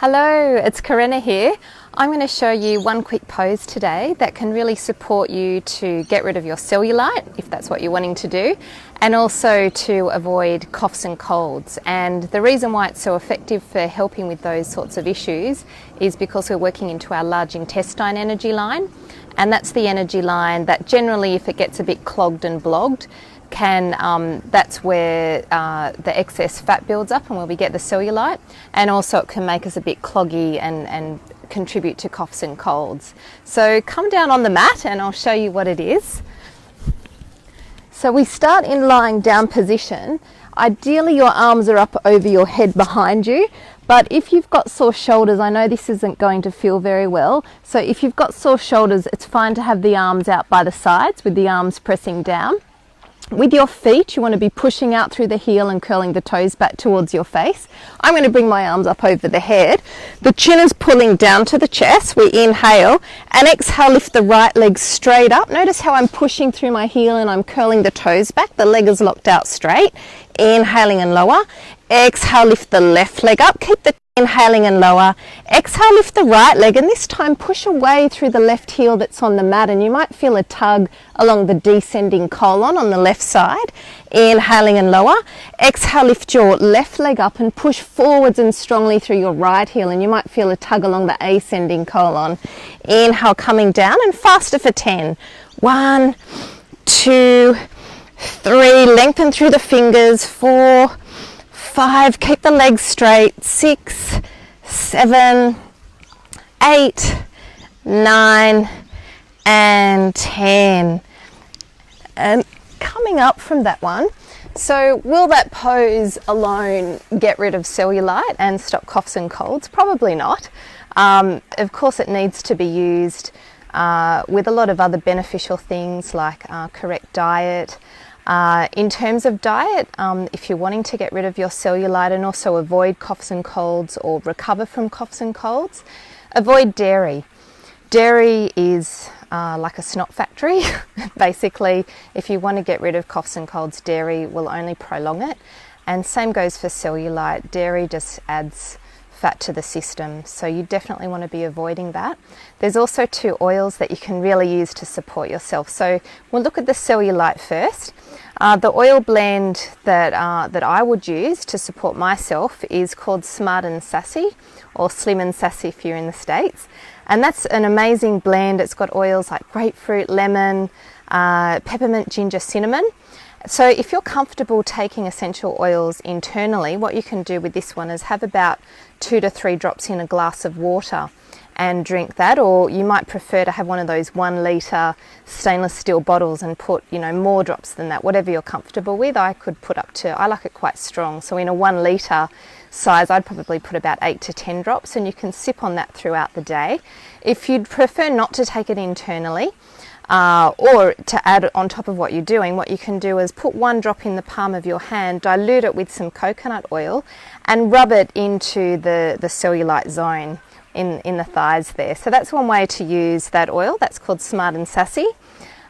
Hello, it's Corinna here. I'm going to show you one quick pose today that can really support you to get rid of your cellulite, if that's what you're wanting to do, and also to avoid coughs and colds. And the reason why it's so effective for helping with those sorts of issues is because we're working into our large intestine energy line, and that's the energy line that generally, if it gets a bit clogged and blogged, that's where the excess fat builds up and where we get the cellulite, and also it can make us a bit cloggy and contribute to coughs and colds. So come down on the mat and I'll show you what it is. So we start in lying down position. Ideally your arms are up over your head behind you, but if you've got sore shoulders, I know this isn't going to feel very well, so if you've got sore shoulders, it's fine to have the arms out by the sides with the arms pressing down. With your feet, you want to be pushing out through the heel and curling the toes back towards your face. I'm going to bring my arms up over the head. The chin is pulling down to the chest. We inhale and exhale, lift the right leg straight up. Notice how I'm pushing through my heel and I'm curling the toes back. The leg is locked out straight. Inhaling and lower. Exhale, lift the left leg up. Keep the inhaling and lower. Exhale, lift the right leg, and this time push away through the left heel that's on the mat, and you might feel a tug along the descending colon on the left side. Inhaling and lower. Exhale, lift your left leg up and push forwards and strongly through your right heel, and you might feel a tug along the ascending colon. Inhale, coming down, and faster for 10. 1, 2, 3, lengthen through the fingers. 4, 5, keep the legs straight. 6, 7, 8, 9, and 10. And coming up from that one, so will that pose alone get rid of cellulite and stop coughs and colds? Probably not. Of course it needs to be used with a lot of other beneficial things like correct diet. In terms of diet, if you're wanting to get rid of your cellulite and also avoid coughs and colds or recover from coughs and colds, avoid dairy. Dairy is like a snot factory. Basically, if you want to get rid of coughs and colds, dairy will only prolong it. And same goes for cellulite. Dairy just adds fat to the system, so you definitely want to be avoiding that. There's also 2 oils that you can really use to support yourself. So we'll look at the cellulite first. The oil blend that I would use to support myself is called Smart and Sassy, or Slim and Sassy if you're in the States. And that's an amazing blend. It's got oils like grapefruit, lemon, peppermint, ginger, cinnamon. So if you're comfortable taking essential oils internally, what you can do with this one is have about 2 to 3 drops in a glass of water and drink that, or you might prefer to have one of those 1 litre stainless steel bottles and put, more drops than that, whatever you're comfortable with. I could put up to, I like it quite strong, so in a 1 litre size I'd probably put about 8 to 10 drops, and you can sip on that throughout the day. If you'd prefer not to take it internally, or to add on top of what you're doing, what you can do is put 1 drop in the palm of your hand, dilute it with some coconut oil and rub it into the cellulite zone in the thighs there. So that's one way to use that oil. That's called Smart and Sassy.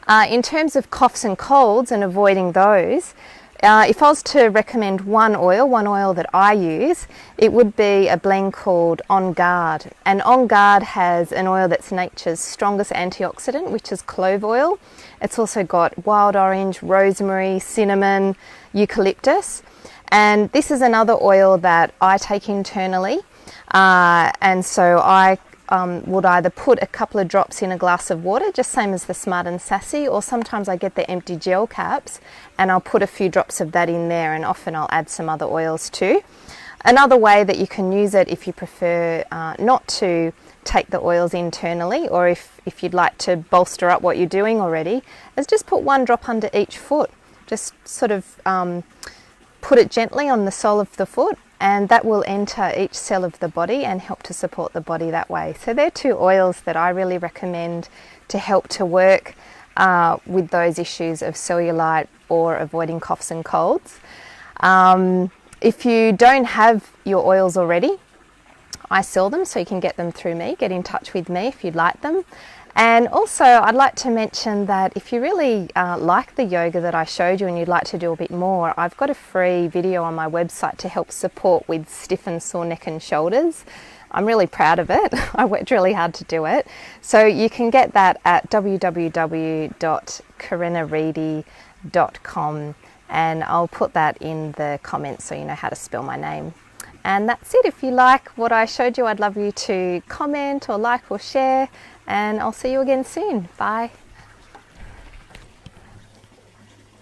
In terms of coughs and colds and avoiding those, if I was to recommend one oil that I use, it would be a blend called On Guard. And On Guard has an oil that's nature's strongest antioxidant, which is clove oil. It's also got wild orange, rosemary, cinnamon, eucalyptus. And this is another oil that I take internally. And so I would either put a couple of drops in a glass of water, just same as the Smart and Sassy, or sometimes I get the empty gel caps and I'll put a few drops of that in there, and often I'll add some other oils too. Another way that you can use it if you prefer not to take the oils internally, or if you'd like to bolster up what you're doing already, is just put 1 drop under each foot. Just sort of put it gently on the sole of the foot, and that will enter each cell of the body and help to support the body that way. So they're 2 oils that I really recommend to help to work with those issues of cellulite or avoiding coughs and colds. If you don't have your oils already, I sell them, so you can get them through me. Get in touch with me if you'd like them. And also I'd like to mention that if you really like the yoga that I showed you and you'd like to do a bit more, I've got a free video on my website to help support with stiff and sore neck and shoulders. I'm really proud of it. I worked really hard to do it. So you can get that at www.corinnareedy.com, and I'll put that in the comments so you know how to spell my name. And that's it. If you like what I showed you, I'd love you to comment or like or share, and I'll see you again soon. Bye.